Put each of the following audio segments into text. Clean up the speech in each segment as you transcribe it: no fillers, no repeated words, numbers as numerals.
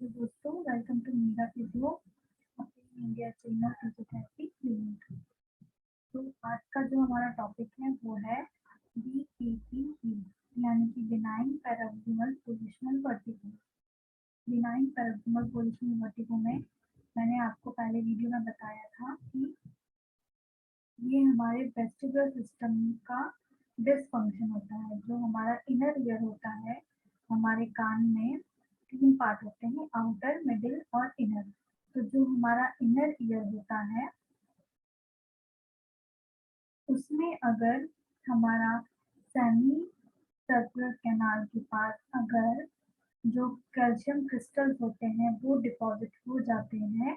तो दोस्तों welcome to मेरा वीडियो अपनी इंडिया चैनल फिजियोथेरेपी क्लिनिक। तो आज का जो हमारा टॉपिक है वो है BPPV यानी कि benign parabdominal positional vertigo. Benign parabdominal positional vertigo में मैंने आपको पहले वीडियो में बताया था कि ये हमारे वेस्टिबुलर सिस्टम का डिसफंक्शन होता है। जो हमारा इनर ईयर होता है, हमारे कान में 3 पार्ट होते हैं, आउटर, मिडिल और इनर। तो जो हमारा इनर ईयर होता है उसमें अगर हमारा सेमी सर्कुलर कैनाल के पास अगर जो कैल्शियम क्रिस्टल्स होते हैं वो डिपॉजिट हो जाते हैं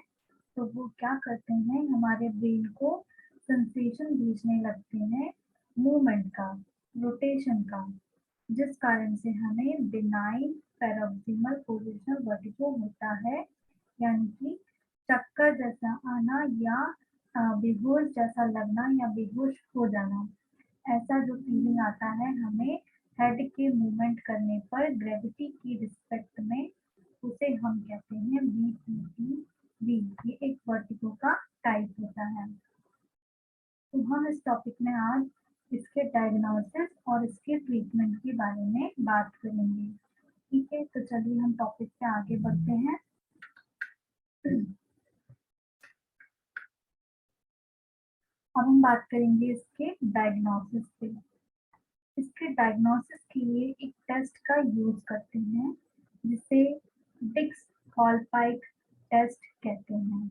तो वो क्या करते हैं, हमारे ब्रेन को सेंसेशन भेजने लगते हैं मूवमेंट का, रोटेशन का, जिस कारण से हमें बिनाइन पैराबडोमिनल पोजिशनल वर्टिगो होता है, यानी कि चक्कर जैसा आना या बेहोश जैसा लगना या बेहोश हो जाना। ऐसा जो फीलिंग आता है हमें हेड के मूवमेंट करने पर ग्रेविटी की रिस्पेक्ट में, उसे हम कहते हैं BPPV। ये एक वर्टिगो का टाइप होता है। तो हम इस टॉपिक में आज इसके डायग्नोसिस और इसके ट्रीटमेंट के बारे में बात करेंगे। ठीक है, तो चलिए हम टॉपिक पे आगे बढ़ते हैं। अब हम बात करेंगे इसके डायग्नोसिस पे। इसके डायग्नोसिस के लिए एक टेस्ट का यूज करते हैं जिसे डिक्स-हॉलपाइक टेस्ट कहते हैं।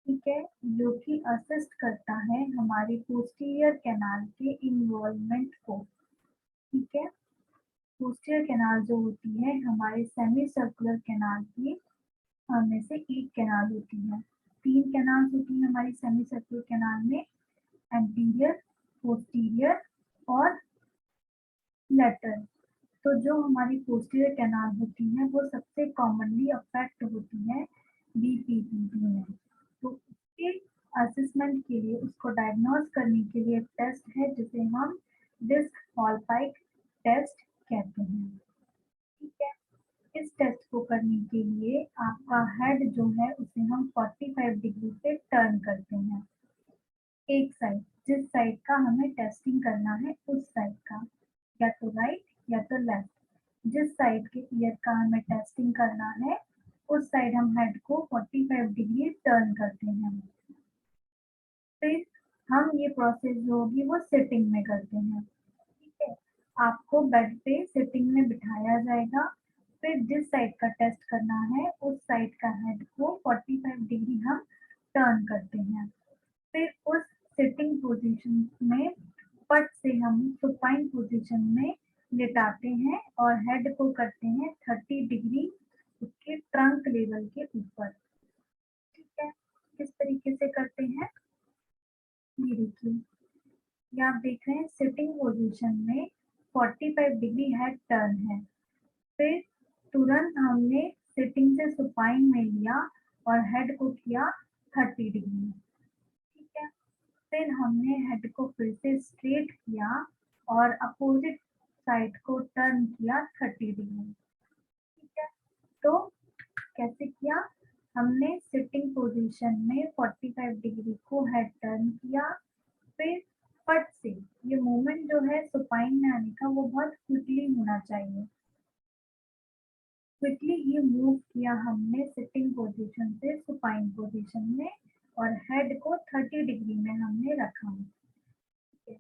ठीक है, जो कि असिस्ट करता है हमारे पोस्टीरियर कैनाल के इन्वॉल्वमेंट को। ठीक है, पोस्टीरियर कैनाल जो होती है हमारे सेमी सर्कुलर कैनाल की में से एक कैनाल होती है। 3 कैनाल होती है हमारी सेमी सर्कुलर कैनाल में, एंटीरियर, पोस्टीरियर और लेटरल। तो जो हमारी पोस्टीरियर कैनाल होती है वो सबसे कॉमनली अफेक्ट होती है BPPV में। तो उसके असेसमेंट के लिए, उसको डायग्नोज करने के लिए एक टेस्ट है जिसे हम डिक्स-हॉलपाइक टेस्ट कहते हैं। ठीक है, इस टेस्ट को करने के लिए आपका हेड जो है उसे हम 45 डिग्री पे टर्न करते हैं। एक साइड, जिस साइड का हमें टेस्टिंग करना है उस साइड का, या तो राइट या तो लेफ्ट। जिस साइड के ईयर का हमें टेस्टिंग करना है उस साइड हम हेड को 45 डिग्री टर्न करते हैं। फिर हम ये प्रोसेस जो होगी वो सिटिंग में करते हैं। ठीक है, आपको बेड पे सिटिंग में बिठाया जाएगा। फिर जिस साइड का टेस्ट करना है उस साइड का हेड को 45 डिग्री हम टर्न करते हैं। फिर उस सिटिंग पोजीशन में पट से हम सुपाइन पोजीशन में लेटाते हैं और हेड को करते हैं 30 डिग्री उसके ट्रंक लेवल के ऊपर। ठीक है, किस तरीके से करते हैं ये देखिए। ये आप देख रहे हैं सिटिंग पोजीशन में 45 डिग्री हेड टर्न है। फिर तुरंत हमने सिटिंग से सुपाइन में लिया और हेड को किया 30 डिग्री। ठीक है, फिर हमने हेड को फिर से स्ट्रेट किया और अपोजिट साइड को टर्न किया 30 डिग्री। ठीक है, तो कैसे किया, हमने सिटिंग पोजीशन में 45 डिग्री को हेड टर्न किया। फिर फट से ये मूवमेंट जो है सुपाइन में आने का वो बहुत क्विकली होना चाहिए। क्विकली ये मूव किया हमने सिटिंग पोजीशन से सुपाइन पोजीशन में और हेड को 30 डिग्री में हमने रखा। ठीक है,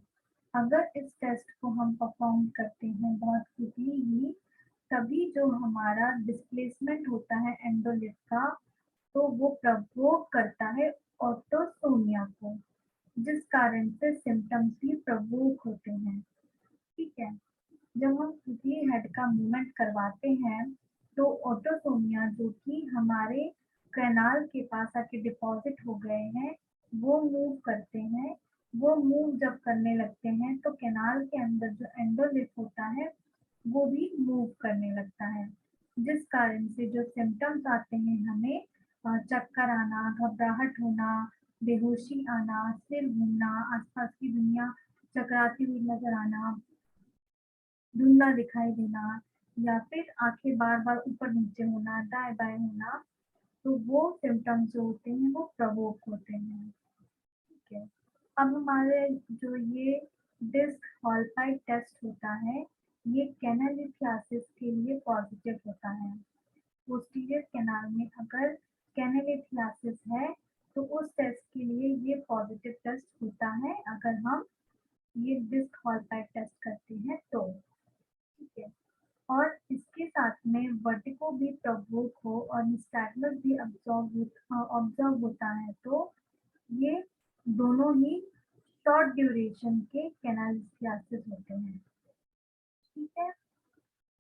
अगर इस टेस्ट को हम परफॉर्म करते हैं बहुत क्विकली ही, तभी जो हमारा डिस्प्लेसमेंट होता है एंडोलिफ का, तो वो प्रवोक करता है ऑटोसोमिया को, जिस कारण से सिम्टम्स भी प्रवोक होते हैं। ठीक है, जब हम किसी हेड का मूवमेंट करवाते हैं तो ऑटोसोमिया जो कि हमारे कैनाल के पास आके डिपॉजिट हो गए हैं वो मूव करते हैं। वो मूव जब करने लगते हैं तो कैनाल के अंदर जो एंडोलिफ होता है वो भी मूव करने लगता है, जिस कारण से जो सिम्टम्स आते हैं हमें चक्कर आना, घबराहट होना, बेहोशी आना, सिर घूमना, आसपास की दुनिया चकराती हुई नजर आना, धुंधला दिखाई देना, या फिर आंखें बार बार ऊपर नीचे होना, दाएं बाएं होना, तो वो सिम्टम्स जो होते हैं वो प्रवोक होते हैं। ठीक है, अब हमारे जो ये डिस्क हॉलपाइट टेस्ट होता है, ये कैनालिथियासिस के लिए पॉजिटिव होता है। पोस्टीरियर कैनाल में अगर कैनालिथियासिस है तो उस टेस्ट के लिए ये पॉजिटिव टेस्ट होता है, अगर हम ये डिस्क हॉलपाइट टेस्ट करते हैं तो। ठीक है, और इसके साथ में वर्टिको भी प्रवोक हो और निस्टैग्मस भी ऑब्जर्व होता है, तो ये दोनों ही शॉर्ट ड्यूरेशन के कैनालिथियासिस होते हैं। ठीक है,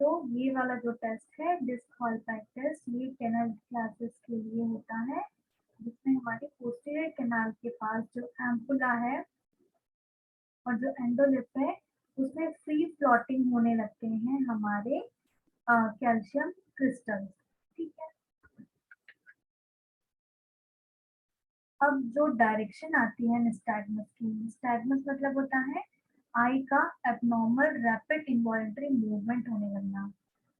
तो ये वाला जो टेस्ट है डिस्क हॉलपाइट टेस्ट, ये कैनालिथियासिस के लिए होता है, जिसमें हमारे पोस्टीरियर कैनाल के पास जो एम्पुला है और जो एंडोलिप है उसमें फ्री फ्लोटिंग होने लगते हैं हमारे कैल्शियम क्रिस्टल। ठीक है, अब जो डायरेक्शन आती है निस्टैग्मस की, निस्टैग्मस मतलब होता है आई का एबनॉर्मल रैपिड इनवॉलेंटरी मूवमेंट होने लगना,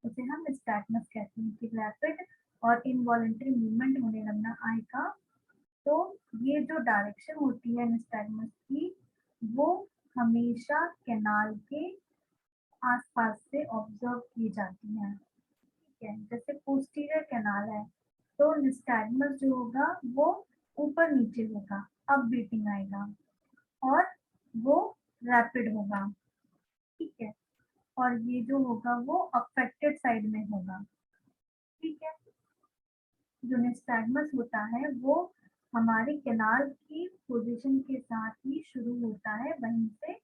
उसे हम निस्टैग्मस कहते हैं कि रैपिड और इनवॉलेंटरी मूवमेंट होने लगना आई का। तो ये जो डायरेक्शन होती है निस्टैग्मस की, वो हमेशा कैनाल के आसपास से ऑब्जर्व की जाती है। ठीक है, जैसे पोस्टीरियर कैनाल है तो निस्टैग्मस जो होगा वो ऊपर नीचे होगा, अब बीटिंग आएगा और वो रैपिड होगा। ठीक है, और ये जो होगा वो अफेक्टेड साइड में होगा। ठीक है, जो निस्टैग्मस होता है वो हमारी कैनाल की पोजीशन के साथ ही शुरू होता है, वहीं से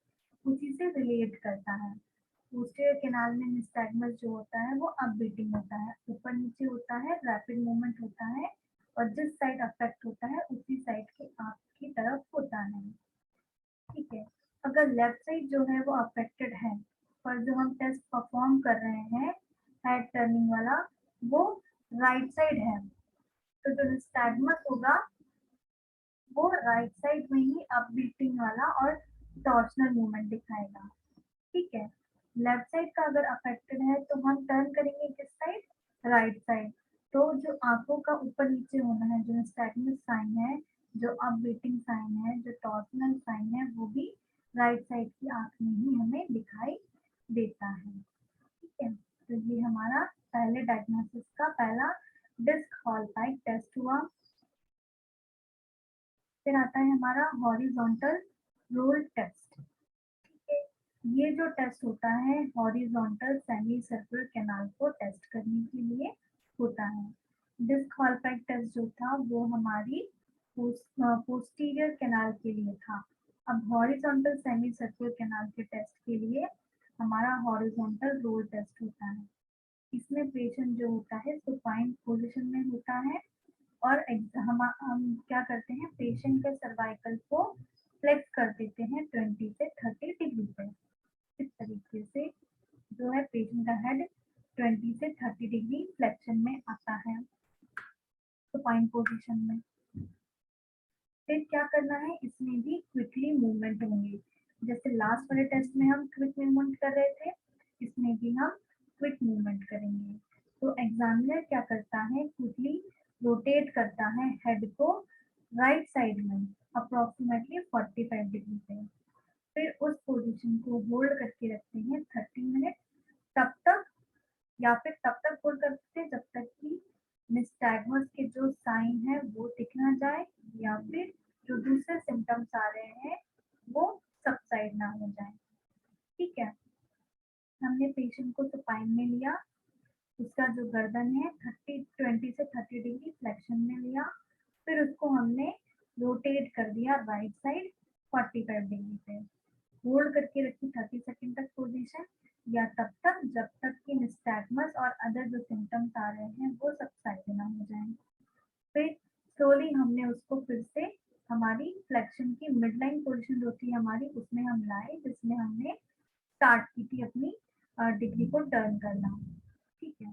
उसी से रिलेट करता है। पोस्टीरियर कैनाल में निस्टैग्मस जो होता है वो अप बीटिंग होता है, ऊपर नीचे होता है, रैपिड मूवमेंट होता है, और जिस साइड अफेक्ट होता है उसी साइड के आंख की तरफ होता है। ठीक है, अगर लेफ्ट साइड जो है वो अफेक्टेड है और जो हम टेस्ट परफॉर्म कर रहे हैं हेड टर्निंग वाला, वो राइट साइड है, तो जो निस्टैग्मस होगा वो राइट साइड में ही अप बीटिंग वाला और टॉर्शनल मूवमेंट दिखाएगा। ठीक है, लेफ्ट साइड का अगर अफेक्टेड है तो हम टर्न करेंगे किस साइड, राइट साइड, तो जो आंखों का ऊपर नीचे होना है, जो निस्टैग्मस साइन है, जो अप बीटिंग साइन है, जो टॉर्शनल साइन है, वो भी राइट साइड की आंख में ही हमें दिखाई देता है। ठीक है, तो ये हमारा पहले डायग्नोसिस का पहला डिस्क हॉलपाइट टेस्ट हुआ। फिर आता है हमारा हॉरिजॉन्टल रोल टेस्ट। ठीक है, ये जो टेस्ट होता है हॉरिजॉन्टल सेमी सर्कुलर कैनाल को टेस्ट करने के लिए होता है। डिस्क हॉलपाइट टेस्ट जो था वो हमारी पोस्टीरियर कैनाल के लिए था। अब हॉरिजॉन्टल सेमी सर्कुलर कैनाल के टेस्ट के लिए हमारा हॉरिजॉन्टल रोल टेस्ट होता है। इसमें पेशेंट जो होता है सुपाइन पोजीशन में होता है, और हम क्या करते हैं, पेशेंट के सर्वाइकल को फ्लेक्स कर देते हैं 20 से 30 डिग्री पे। इस तरीके से जो है पेशेंट का हेड 20 से 30 डिग्री फ्लेक्शन में आता है सुपाइन पोजीशन में। फिर क्या करना है, इसमें भी क्विकली मूवमेंट होंगे, जैसे लास्ट वाले टेस्ट में हम क्विक मूवमेंट कर रहे थे, इसमें भी हम क्विक मूवमेंट करेंगे। तो एग्जामिनर क्या करता है, क्विकली रोटेट करता है हेड को राइट साइड में अप्रोक्सीमेटली 45 डिग्री पे। फिर उस पोजीशन को होल्ड करके रखते हैं 30 मिनट, तब तक या फिर तब तक होल्ड करते हैं जब तक कि निस्टैग्मस के जो साइन है वो दिख ना जाए, या फिर जो दूसरे सिम्टम्स आ रहे हैं वो सबसाइड ना हो जाए। ठीक है, हमने पेशेंट को सुपाइन में लिया, उसका जो गर्दन है 20 से 30 डिग्री फ्लेक्शन में लिया, फिर उसको हमने रोटेट कर दिया राइट साइड 45 डिग्री पे, होल्ड करके रखी 30 सेकंड तक पोजीशन, या तब तक जब तक कि निस्टैग्मस और अदर जो सिम्टम्स आ रहे हैं वो सबसाइड ना हो जाए। फिर स्लोली हमने उसको फिर से हमारी फ्लेक्शन की मिड लाइन पोजिशन होती है हमारी, उसमें हम लाए जिसमें हमने स्टार्ट की थी अपनी डिग्री को टर्न करना। ठीक है,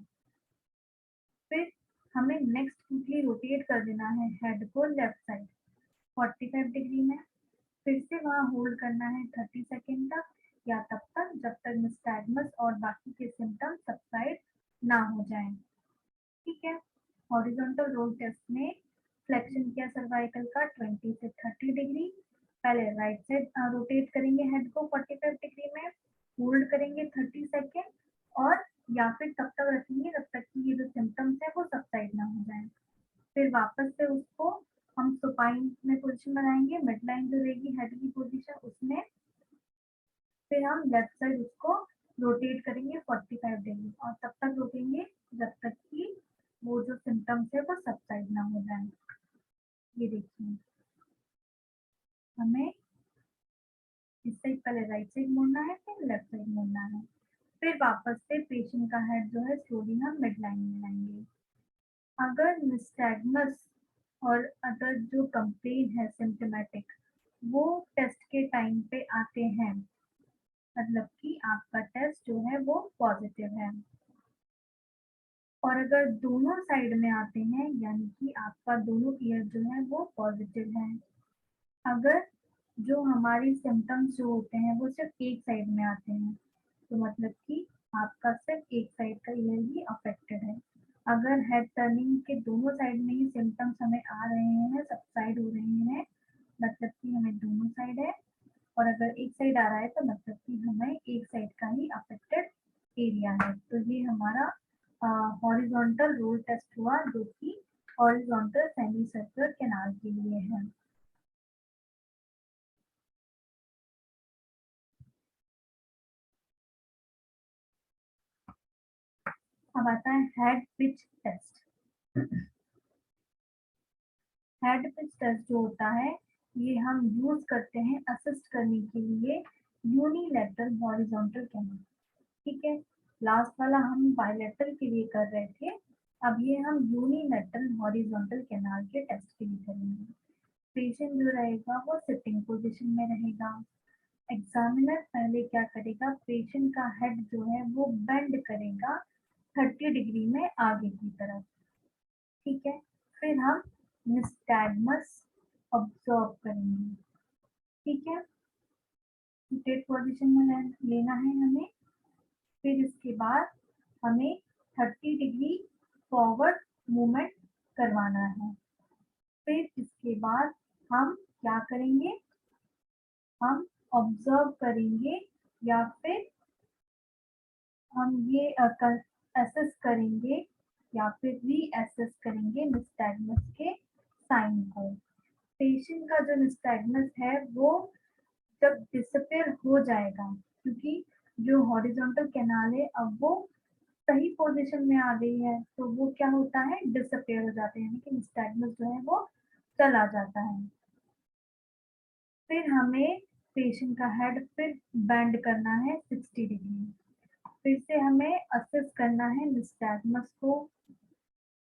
फिर हमें नेक्स्ट क्विकली रोटेट कर देना है हेड को लेफ्ट साइड 45 डिग्री में, फिर से वहाँ होल्ड करना है 30 सेकेंड तक, या तब तक जब तक निस्टैग्मस और बाकी के सिम्टम्स सबसाइड ना हो जाएं। ठीक है। हॉरिजॉन्टल रोल टेस्ट में फ्लेक्शन किया सर्वाइकल का 20 से 30 डिग्री, पहले राइट साइड रोटेट करेंगे हेड को 45 डिग्री में, होल्ड करेंगे 30 सेकेंड, और या फिर तब तक रखेंगे जब तक कि ये जो सिम्टम्स है वो सबसाइड ना हो जाए। फिर वापस से उसको हम सुपाइन में पोजीशन बनाएंगे, मिड लाइन जो रहेगी हेड की पोजीशन उसमें, फिर हम लेफ्ट साइड उसको रोटेट करेंगे 45 डिग्री, और तब तक रोकेंगे जब तक कि वो जो सिम्टम्स है वो सबसाइड ना हो जाए। ये देखिए, हमें इस साइड पहले राइट साइड मुड़ना है, फिर लेफ्ट साइड मुड़ना है, फिर वापस से पेशेंट का हेड जो है स्लोली हम मिड लाइन में लाएंगे। अगर निस्टैग्मस और अदर जो कंप्लेन है सिम्टोमेटिक वो टेस्ट के टाइम पे आते हैं, मतलब कि आपका टेस्ट जो है वो पॉजिटिव है। और अगर दोनों साइड में आते हैं, यानी कि आपका दोनों ईयर जो है वो पॉजिटिव है। अगर जो हमारी सिम्टम्स जो होते हैं वो सिर्फ एक साइड में आते हैं, तो मतलब कि आपका सिर्फ एक साइड का ईयर ही अफेक्टेड है। अगर हेड टर्निंग के दोनों साइड में ही सिम्टम्स हमें आ रहे हैं, सबसाइड हो रहे हैं, मतलब कि हमें दोनों साइड है। और अगर एक साइड आ रहा है तो मतलब कि हमें एक साइड का ही अफेक्टेड एरिया है। तो ये हमारा हॉरिजॉन्टल रोल टेस्ट हुआ, जो कि हॉरिजॉन्टल सेमी सर्कुलर कैनाल के लिए है। अब आता है head pitch test. Head pitch test जो होता है ये हम यूज करते हैं असिस्ट करने के लिए यूनिलैटरल हॉरिजॉन्टल कैनाल। ठीक है, लास्ट वाला हम बायलैटरल के लिए कर रहे थे, अब ये हम यूनिलैटरल हॉरिजॉन्टल कैनाल के टेस्ट के लिए करेंगे। पेशेंट जो रहेगा वो सिटिंग पोजीशन में रहेगा। एग्जामिनर पहले क्या करेगा, पेशेंट का हेड जो है वो बेंड करेगा 30 डिग्री में आगे की तरफ। ठीक है, फिर हम निस्टैग्मस ऑब्जर्व करेंगे। ठीक है, सीटेड पोजीशन में लेना है हमें। फिर इसके बाद हमें 30 डिग्री फॉरवर्ड मूवमेंट करवाना है। फिर इसके बाद हम क्या करेंगे, हम ऑब्जर्व करेंगे या फिर हम ये असेस करेंगे या फिर रीअसेस करेंगे निस्टैग्मस के साइन को। पेशेंट का जो निस्टैग्मस है वो जब डिसअपियर हो जाएगा, क्योंकि जो हॉरिजॉन्टल कैनाल है अब वो सही पोजीशन में आ गई है, तो वो क्या होता है, डिसअपियर हो जाते हैं, यानी कि निस्टैग्मस जो है वो चला जाता है। फिर हमें पेशेंट का हेड फिर बेंड करना है 60 डिग्री। फिर से हमें असेस करना है निस्टैग्मस को।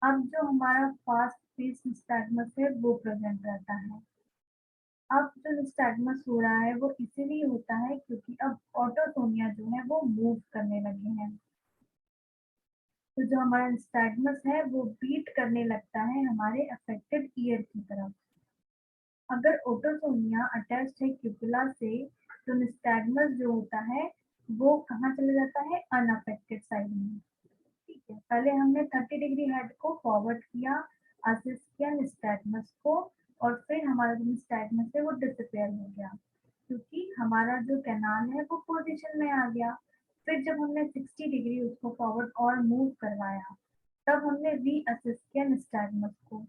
अब जो हमारा फास्ट पेस निस्टैग्मस है वो प्रेजेंट रहता है। अब जो निस्टैग्मस हो रहा है वो इसीलिए होता है क्योंकि अब ऑटोटोनिया जो है वो मूव करने लगे हैं। तो जो हमारा निस्टैग्मस है वो बीट करने लगता है हमारे अफेक्टेड ईयर की तरफ। अगर ओटोटोनिया अटैच्ड है क्यूपुला से, तो निस्टैग्मस जो होता है वो कहाँ चले जाता है, अनअफेक्टेड साइड में। ठीक है, पहले हमने 30 डिग्री हेड को फॉरवर्ड किया, असिस्ट किया निस्टैग्मस को, और फिर हमारा जो निस्टैग्मस है वो डिसअपियर हो गया क्योंकि हमारा जो कैनाल है वो पोजीशन में आ गया। फिर जब हमने 60 डिग्री उसको फॉरवर्ड और मूव करवाया, तब हमने री असिस्ट किया निस्टैग्मस को।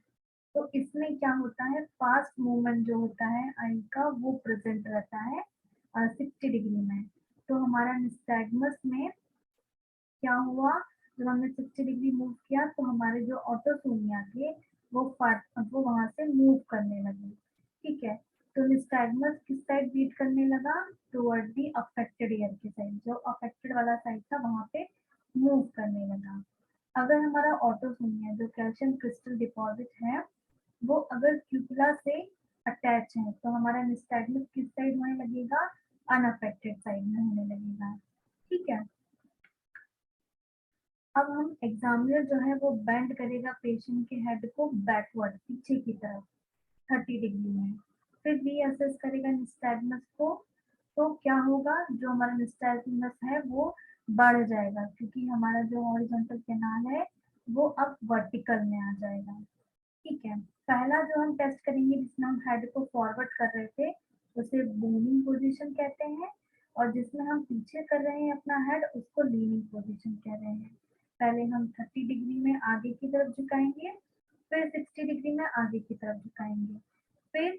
तो इसमें क्या होता है, फास्ट मूवमेंट जो होता है आई का वो प्रेजेंट रहता है 60 डिग्री में। तो हमारा निस्टैग्मस में क्या हुआ, जब हमने 60 डिग्री मूव किया तो हमारे जो ऑटोसोनिया थे वो वहां से मूव करने लगे। ठीक है, तो निस्टैग्मस किस साइड बीट करने लगा, टुवर्ड दी अफेक्टेड ईयर के साइड, जो अफेक्टेड वाला साइड था वहां पे मूव करने लगा। अगर हमारा ऑटोसोनिया जो कैल्शियम क्रिस्टल डिपॉजिट है वो अगर क्यूपुला से अटैच है, तो हमारा निस्टैग्मस किस साइड होने लगेगा, अनअफेक्टेड साइड में होने लगेगा। ठीक है, अब हम एग्जामिनर जो है वो बेंड करेगा पेशेंट के हेड को बैकवर्ड पीछे की तरफ 30 डिग्री में, फिर रीअसेस करेगा निस्टैग्मस को, तो क्या होगा, जो हमारा निस्टैलजियस है वो बढ़ जाएगा, क्योंकि हमारा जो हॉरिजॉन्टल कैनाल है वो अब वर्टिकल में आ जाएगा। ठीक है, पहला जो हम टेस्ट करेंगे जिसमें हम हेड को फॉरवर्ड कर रहे थे उसे बोनिंग पोजीशन कहते हैं, और जिसमें हम पीछे कर रहे हैं अपना हेड उसको लीनिंग पोजीशन कह रहे हैं। पहले हम 30 डिग्री में आगे की तरफ झुकाएंगे, फिर 60 डिग्री में आगे की तरफ झुकाएंगे, फिर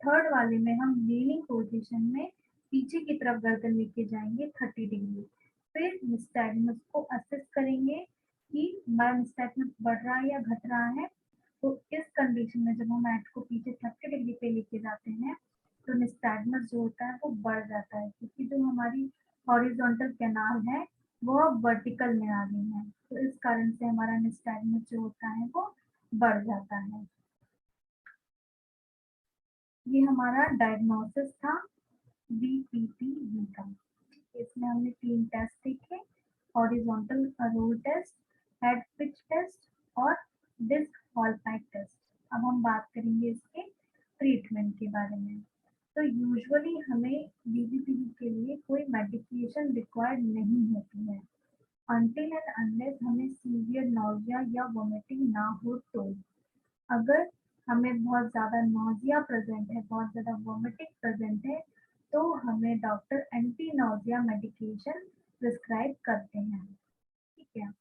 थर्ड वाले में हम लीनिंग पोजीशन में पीछे की तरफ गर्दन लेके जाएंगे 30 डिग्री। फिर निस्टैग्मस को असेस करेंगे कि हमारा निस्टैग्मस बढ़ रहा है या घट रहा है। तो इस कंडीशन में जब हम हेड को पीछे 30 डिग्री पे लेके जाते हैं तो निस्टैग्मस जो होता है वो बढ़ जाता है, क्योंकि जो हमारी हॉरिजॉन्टल कैनाल है वो अब वर्टिकल में आ गई है, तो इस कारण से हमारा निस्टैग्मस जो होता है वो बढ़ जाता है। ये हमारा डायग्नोसिस था BPPV का। इसमें हमने 3 टेस्ट देखे, horizontal roll test, head pitch test और डिस्क हॉल पाइप टेस्ट। अब हम बात करेंगे इसके ट्रीटमेंट के बारे में। तो यूजुअली हमें BPPV के लिए कोई मेडिकेशन रिक्वायर्ड नहीं होती है अनटिल एंड अनलेस हमें सीवियर नॉजिया या वोमिटिंग ना हो तो। अगर हमें बहुत ज़्यादा नोजिया प्रेजेंट है, बहुत ज़्यादा वोमिटिंग प्रेजेंट है, तो हमें doctor anti nausea medication prescribe करते हैं। ठीक है,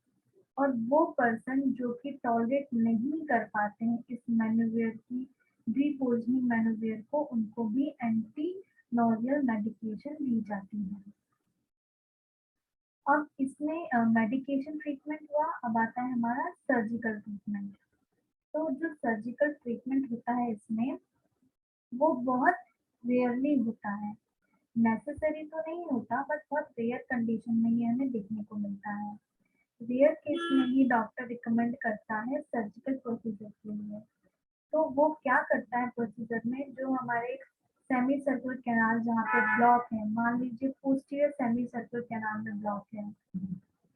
और वो पर्सन जो कि टॉलरेट नहीं कर पाते हैं इस मैनोवेयर की ड्रीपोजनिंग मैनोवेयर को, उनको भी एंटी नोजियल मेडिकेशन दी जाती है। अब इसमें मेडिकेशन ट्रीटमेंट हुआ, अब आता है हमारा सर्जिकल ट्रीटमेंट। तो जो सर्जिकल ट्रीटमेंट होता है इसमें वो बहुत रेयरली होता है, नेसेसरी तो नहीं होता बट बहुत रेयर कंडीशन में ये हमें देखने को मिलता है। रेयर केस में ही डॉक्टर रिकमेंड करता है सर्जिकल प्रोसीजर के लिए। तो वो क्या करता है प्रोसीजर में, जो हमारे सेमी सर्कुलर कैनाल जहाँ पे ब्लॉक है, मान लीजिए पोस्टीरियर सेमी सर्कुलर कैनाल में ब्लॉक है,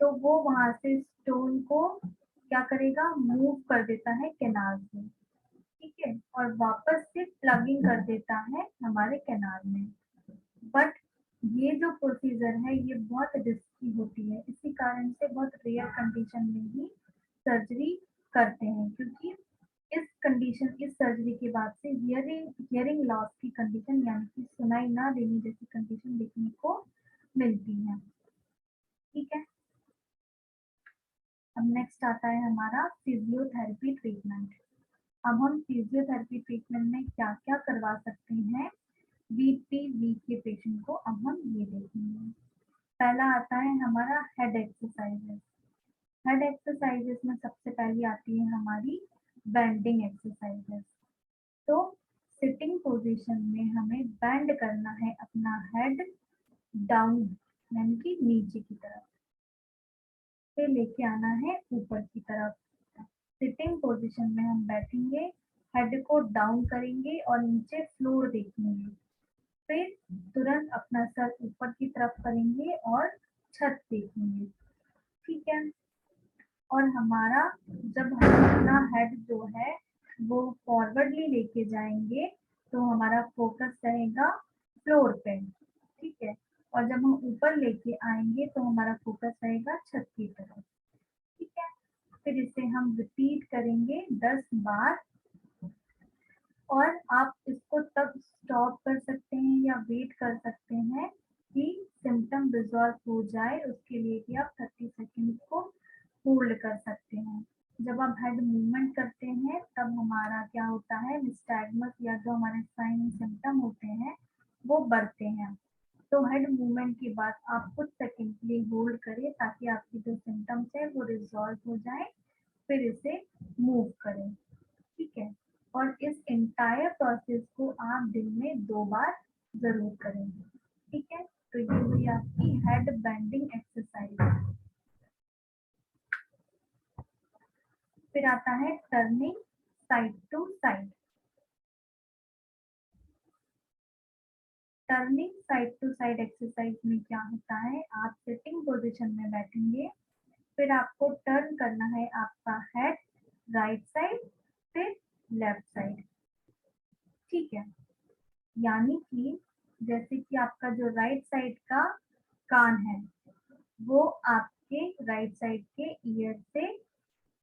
तो वो वहां से स्टोन को क्या करेगा, मूव कर देता है कैनाल से। ठीक है, और वापस से प्लगिंग कर देता है हमारे कैनाल में। बट ये जो प्रोसीजर है ये बहुत रिस्की होती है, इसी कारण से बहुत रेयर कंडीशन में ही सर्जरी करते हैं, क्योंकि इस सर्जरी के बाद से हियरिंग लॉस की कंडीशन यानी कि सुनाई ना देने जैसी कंडीशन देखने को मिलती है। ठीक है, अब नेक्स्ट आता है हमारा फिजियोथेरेपी ट्रीटमेंट। अब हम फिजियोथेरेपी ट्रीटमेंट में क्या क्या करवा सकते हैं BPV के पेशेंट को, अब हम ये देखेंगे। पहला आता है हमारा हेड एक्सरसाइजेस। हेड एक्सरसाइजेस में सबसे पहली आती है हमारी बेंडिंग एक्सरसाइजेस। तो सिटिंग पोजीशन में हमें बेंड करना है अपना हेड डाउन यानी कि नीचे की तरफ, फिर लेके आना है ऊपर की तरफ। सिटिंग पोजीशन में हम बैठेंगे, हेड को डाउन करेंगे और नीचे फ्लोर देखेंगे, फिर तुरंत अपना सर ऊपर की तरफ करेंगे और छत देखेंगे। ठीक है, और हमारा जब हम अपना हेड जो है वो फॉरवर्डली लेके जाएंगे तो हमारा फोकस रहेगा फ्लोर पे। ठीक है, और जब हम ऊपर लेके आएंगे तो हमारा फोकस रहेगा छत की तरफ। ठीक है, फिर इसे हम रिपीट करेंगे 10 बार, और आप इसको तब स्टॉप कर सकते हैं या वेट कर सकते हैं कि सिम्टम रिजॉल्व हो जाए, उसके लिए भी आप 30 सेकेंड को होल्ड कर सकते हैं। जब आप हेड मूवमेंट करते हैं तब हमारा क्या होता है, निस्टैग्मस या जो हमारे साइन सिम्टम होते हैं वो बढ़ते हैं। तो हेड मूवमेंट के बाद आप कुछ सेकंड के लिए होल्ड करें ताकि आपकी जो सिम्टम्स है वो रिजॉल्व हो जाए, फिर इसे मूव करें। ठीक है, और इस एंटायर प्रोसेस को आप दिन में 2 बार जरूर करेंगे। ठीक है, तो ये हुई आपकी हेड बेंडिंग एक्सरसाइज। फिर आता है turning side to side. Turning side to side exercise में क्या होता है, आप सिटिंग पोजीशन में बैठेंगे, फिर आपको टर्न करना है आपका हेड राइट साइड फिर लेफ्ट साइड। ठीक है, यानी कि जैसे कि आपका जो राइट साइड का कान है वो आपके राइट साइड के ईयर से,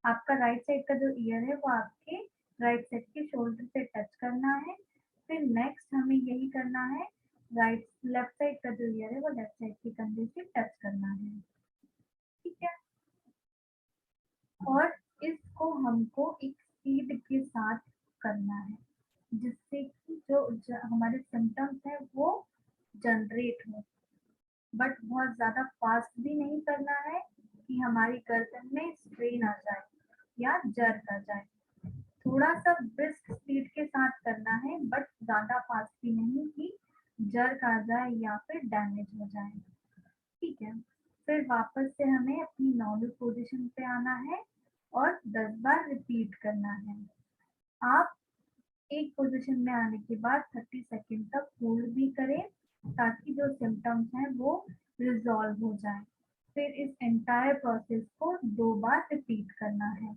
आपका राइट साइड का जो ईयर है वो आपके राइट साइड के शोल्डर से टच करना है। फिर नेक्स्ट हमें यही करना है, लेफ्ट साइड का जो ईयर है वो लेफ्ट साइड के कंधे से टच करना है। ठीक है, और इसको हमको एक स्पीड के साथ करना है जिससे कि जो हमारे सिम्टम्स है वो जनरेट हो, बट बहुत ज्यादा फास्ट भी नहीं करना है कि हमारी गर्दन में स्ट्रेन आ जाए या जर्क आ जाए। थोड़ा सा ब्रिस्क स्पीड के साथ करना है बट ज्यादा फास्ट भी नहीं कि जर्क आ जाए या फिर डैमेज हो जाए। ठीक है, फिर वापस से हमें अपनी नॉर्मल पोजीशन पे आना है और 10 बार रिपीट करना है। आप एक पोजीशन में आने के बाद 30 सेकेंड तक होल्ड भी करें ताकि जो सिम्टम्स हैं वो रिजॉल्व हो जाए। फिर इस एंटायर प्रोसेस को 2 बार रिपीट करना है।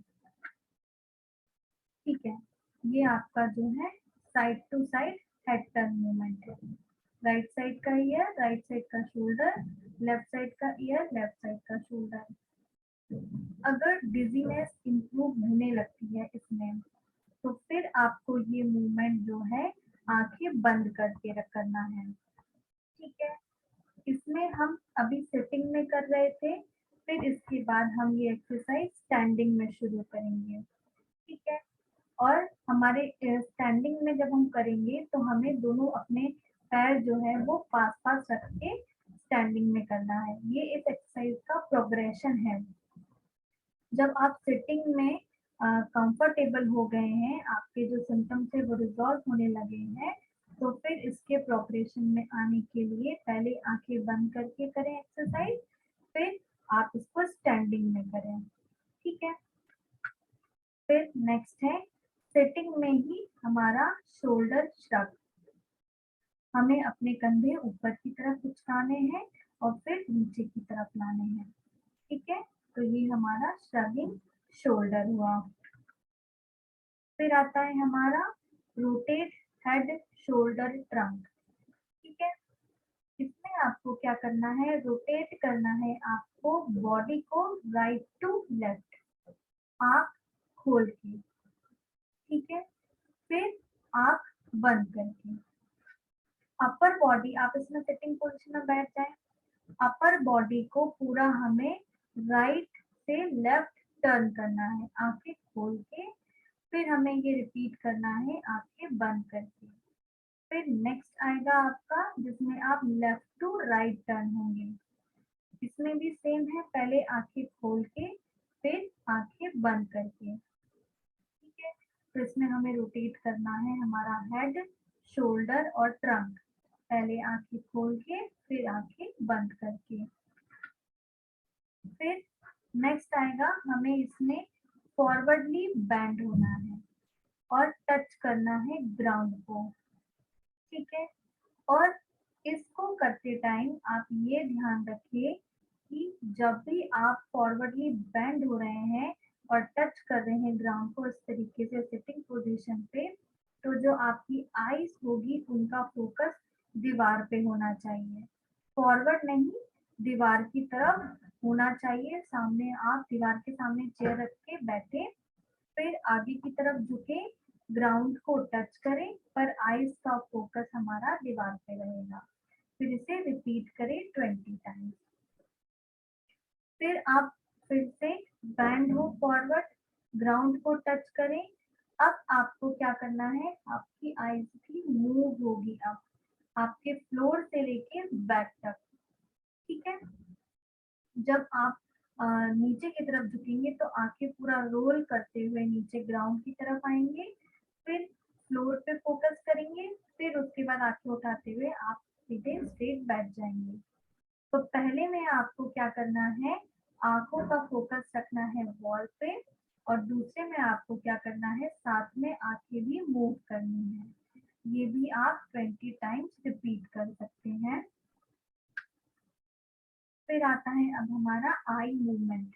ठीक है, ये आपका जो है side to side head turn movement है। राइट साइड का ईयर, राइट साइड का शोल्डर, लेफ्ट साइड का ईयर, लेफ्ट साइड का शोल्डर। अगर डिजीनेस इंप्रूव होने लगती है इसमें तो फिर आपको ये मूवमेंट जो है आंखें बंद करके करना है। ठीक है, इसमें हम अभी सिटिंग में कर रहे थे, फिर इसके बाद हम ये एक्सरसाइज स्टैंडिंग में शुरू करेंगे। ठीक है, और हमारे स्टैंडिंग में जब हम करेंगे तो हमें दोनों अपने पैर जो है वो पास पास रख के स्टैंडिंग में करना है। ये इस एक्सरसाइज का प्रोग्रेशन है। जब आप सिटिंग में कंफर्टेबल हो गए हैं, आपके जो सिम्टम्स है वो रिजॉल्व होने लगे हैं, तो फिर इसके प्रोग्रेशन में आने के लिए पहले आंखें बंद करके करें एक्सरसाइज, फिर आप इसको स्टैंडिंग में करें। ठीक है, फिर नेक्स्ट है सिटिंग में ही हमारा शोल्डर श्रग। हमें अपने कंधे ऊपर की तरफ उचकाने हैं और फिर नीचे की तरफ लाने हैं। ठीक है, तो ये हमारा श्रगिंग शोल्डर हुआ। फिर आता है हमारा रोटेट हेड शोल्डर ट्रंक। ठीक है, इसमें आपको क्या करना है, रोटेट करना है आपको बॉडी को राइट टू लेफ्ट, आंख खोल के। ठीक है, फिर आंख बंद करके। अपर बॉडी, आप इसमें सिटिंग पोजीशन में बैठ जाए, अपर बॉडी को पूरा हमें राइट से लेफ्ट टर्न करना है आंखें खोल के। फिर हमें ये रिपीट करना है आंखें बंद करके। फिर नेक्स्ट आएगा आपका जिसमें आप लेफ्ट टू राइट टर्न होंगे। इसमें भी सेम है, पहले आंखें खोल के फिर आंखें बंद करके। ठीक है, तो इसमें हमें रोटेट करना है हमारा हेड, शोल्डर और ट्रंक, पहले आंखें खोल के फिर आंखें बंद करके। फिर नेक्स्ट आएगा हमें इसमें फॉरवर्डली बैंड होना है और टच करना है ग्राउंड को। ठीक है, और इसको करते टाइम आप ये ध्यान रखिए कि जब भी आप फॉरवर्डली बेंड हो रहे हैं और टच कर रहे हैं ग्राउंड को इस तरीके से सिटिंग पोजीशन पे, तो जो आपकी आईज होगी उनका फोकस दीवार पे होना चाहिए, फॉरवर्ड नहीं, दीवार की तरफ होना चाहिए। सामने आप दीवार के सामने चेयर रख के बैठे, फिर आगे की तरफ झुके, ग्राउंड को टच करें पर आईज का फोकस हमारा दीवार पे रहेगा। फिर इसे रिपीट करें 20 टाइम्स। फिर आप फिर से बैंड हो फॉरवर्ड, ग्राउंड को टच करें। अब आपको क्या करना है, आपकी आईज भी मूव होगी अब आपके फ्लोर से लेके बैक तक। ठीक है, जब आप नीचे की तरफ झुकेंगे तो आंखें पूरा रोल करते हुए नीचे ग्राउंड की तरफ आएंगे, फिर फ्लोर पे फोकस करेंगे, फिर उसके बाद आंखें उठाते हुए आप सीधे स्ट्रेट बैठ जाएंगे। तो पहले में आपको क्या करना है, आंखों का फोकस रखना है वॉल पे, और दूसरे में आपको क्या करना है, साथ में आंखें भी मूव करनी है। ये भी आप 20 टाइम्स रिपीट कर सकते हैं। फिर आता है अब हमारा आई मूवमेंट।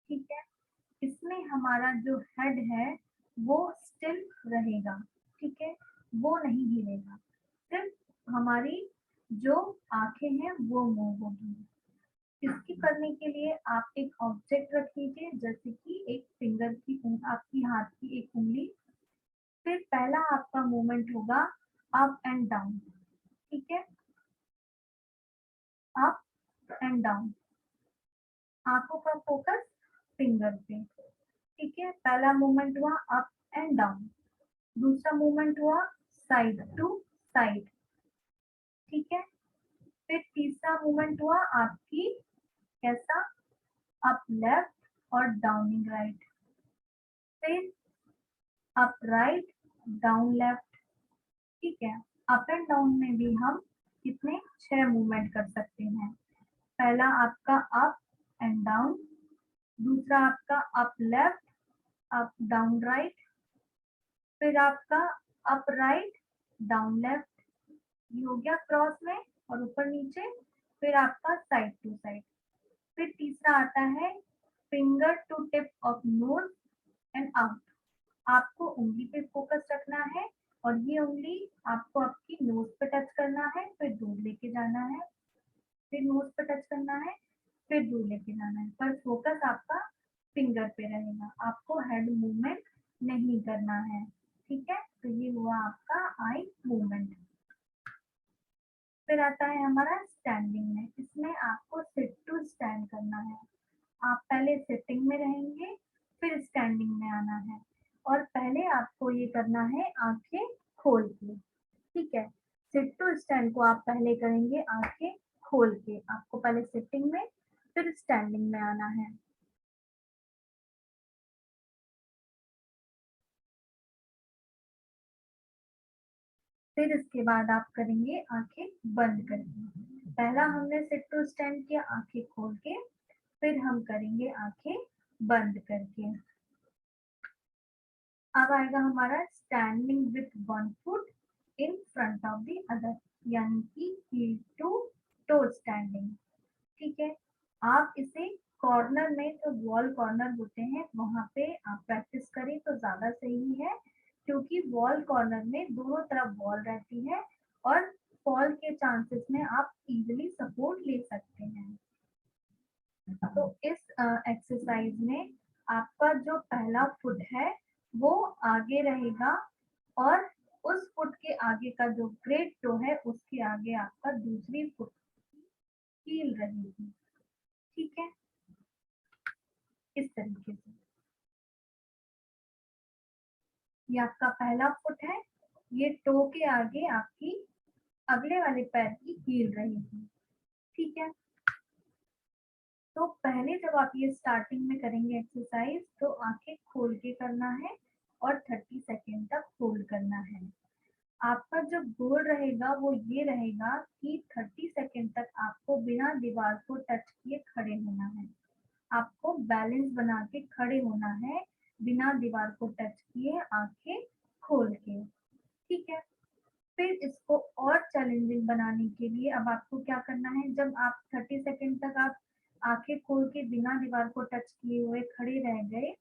ठीक है, इसमें हमारा जो हेड है वो स्टिल रहेगा। ठीक है, वो नहीं हिलेगा, सिर्फ हमारी जो आंखें हैं वो मूव होगी। इसकी करने के लिए आप एक ऑब्जेक्ट रख लीजिए, जैसे कि एक फिंगर की आपकी हाथ की एक उंगली। फिर पहला आपका मूवमेंट होगा अप एंड डाउन, ठीक है, अप एंड डाउन। आंखों का फोकस फिंगर पे, ठीक है। पहला मूवमेंट हुआ अप एंड डाउन, दूसरा मूवमेंट हुआ साइड टू साइड, ठीक है। फिर तीसरा मूवमेंट हुआ आपकी कैसा, अप लेफ्ट और डाउनिंग राइट। फिर अप राइट, डाउन लेफ्ट, ठीक है। अप एंड डाउन में भी हम कितने 6 मूवमेंट कर सकते हैं। पहला आपका अप एंड डाउन, दूसरा आपका up left, up down right, फिर आपका अप राइट, डाउन लेफ्ट, ये हो गया क्रॉस में और ऊपर नीचे। फिर आपका साइड टू साइड। फिर तीसरा आता है finger to tip of nose and out. आपको उंगली पे फोकस रखना है और ये उंगली आपको आपकी नोज पे टच करना है, फिर दूर लेके जाना है, फिर नोज पे टच करना है, फिर दूर लेके जाना है, पर फोकस आपका फिंगर पे रहेगा। आपको हेड मूवमेंट नहीं करना है, ठीक है। तो ये हुआ आपका आई मूवमेंट। फिर आता है हमारा स्टैंडिंग में। इसमें आपको सिट टू स्टैंड करना है। आप पहले सिटिंग में रहेंगे, फिर स्टैंडिंग में आना है, और पहले आपको ये करना है आंखें खोल के, ठीक है। सिट टू स्टैंड को आप पहले करेंगे आंखें खोल के। आपको पहले सिटिंग में फिर स्टैंडिंग में आना है। फिर इसके बाद आप करेंगे आंखें बंद करके। पहला हमने सिट टू स्टैंड किया आंखें खोल के, फिर हम करेंगे आंखें बंद करके। अब आएगा हमारा standing with one foot in front of the other, यानी कि हील टू टो स्टैंडिंग, ठीक है। आप इसे कॉर्नर में, जो वॉल कॉर्नर होते हैं वहां पे आप प्रैक्टिस करें तो ज्यादा सही है, क्योंकि वॉल कॉर्नर में दोनों तरफ वॉल रहती है और फॉल के चांसेस में आप इजीली सपोर्ट ले सकते हैं। तो इस एक्सरसाइज में आपका जो पहला फुट है वो आगे रहेगा, और उस फुट के आगे का जो ग्रेट टो है उसके आगे आपका दूसरी फुट हील रहेगी, ठीक है, इस तरीके से। ये आपका पहला फुट है, ये टो के आगे आपकी अगले वाले पैर की हील रहेगी, ठीक है। तो पहले जब आप ये स्टार्टिंग में करेंगे एक्सरसाइज तो आंखें खोल के करना है और 30 सेकेंड तक होल्ड करना है। आपका जो गोल रहेगा वो ये रहेगा कि 30 सेकेंड तक आपको बिना दीवार को टच किए खड़े होना है। आपको बैलेंस बना के खड़े होना है, बिना दीवार को टच किए, आंखें खोल के, ठीक है। फिर इसको और चैलेंजिंग बनाने के लिए अब आपको क्या करना है, जब आप 30 सेकेंड तक आप आंखें खोल के बिना दीवार को टच किए हुए खड़े रह गए,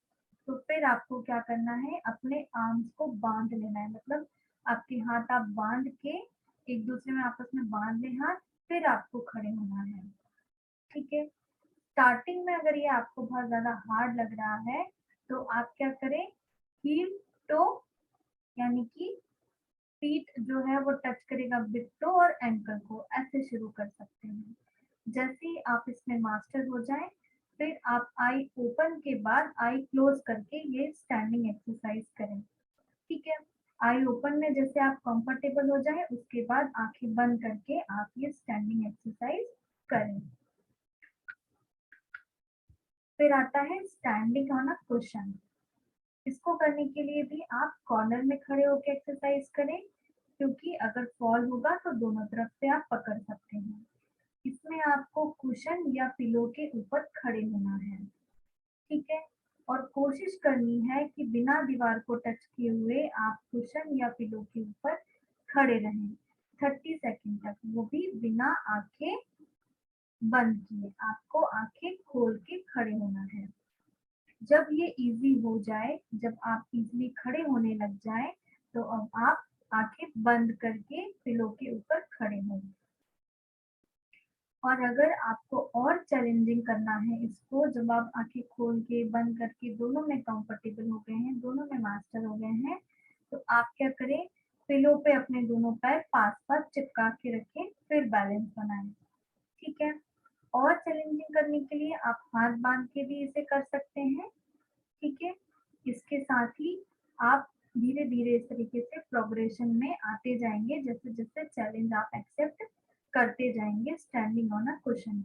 तो फिर आपको क्या करना है, अपने आर्म्स को बांध लेना है। मतलब आपके हाथ आप बांध के एक दूसरे में आपस में बांध लें हाथ, फिर आपको खड़े होना है, ठीक है। स्टार्टिंग में अगर ये आपको बहुत ज्यादा हार्ड लग रहा है तो आप क्या करें, हील टो, यानी कि फीट जो है वो टच करेगा बिग टो और एंकल को, ऐसे शुरू कर सकते हैं। जैसे ही आप इसमें मास्टर हो जाएं, फिर आप आई ओपन के बाद आई क्लोज करके ये स्टैंडिंग एक्सरसाइज करें, ठीक है। आई ओपन में जैसे आप कंफर्टेबल हो जाए उसके बाद आंखें बंद करके आप ये स्टैंडिंग एक्सरसाइज करें। फिर आता है स्टैंडिंग ऑन अ कुशन। इसको करने के लिए भी आप कॉर्नर में खड़े होकर एक्सरसाइज करें, क्योंकि अगर फॉल होगा तो दोनों तरफ से आप पकड़ सकते हैं। इसमें आपको कुशन या पिलो के ऊपर खड़े होना है, ठीक है। और कोशिश करनी है कि बिना दीवार को टच किए हुए आप कुशन या पिलो के ऊपर खड़े रहें 30 सेकेंड तक, वो भी बिना आंखें बंद किए। आपको आंखें खोल के खड़े होना है। जब ये इजी हो जाए, जब आप इजीली खड़े होने लग जाए, तो अब आप आंखें बंद करके पिलो के ऊपर खड़े हों। और अगर आपको और चैलेंजिंग करना है इसको, जब आप आंखें खोल के बंद करके दोनों में कंफर्टेबल हो गए हैं, दोनों में मास्टर हो गए हैं, तो आप क्या करें, पिलो पे अपने दोनों पैर पास पास चिपका के रखें, फिर बैलेंस बनाएं। ठीक है। और चैलेंजिंग करने के लिए आप हाथ बांध के भी इसे कर सकते हैं। ठीक है। इसके साथ ही आप धीरे धीरे इस तरीके से प्रोग्रेशन में आते जाएंगे, जैसे जैसे चैलेंज आप एक्सेप्ट करते जाएंगे। स्टैंडिंग ऑन अ कुशन,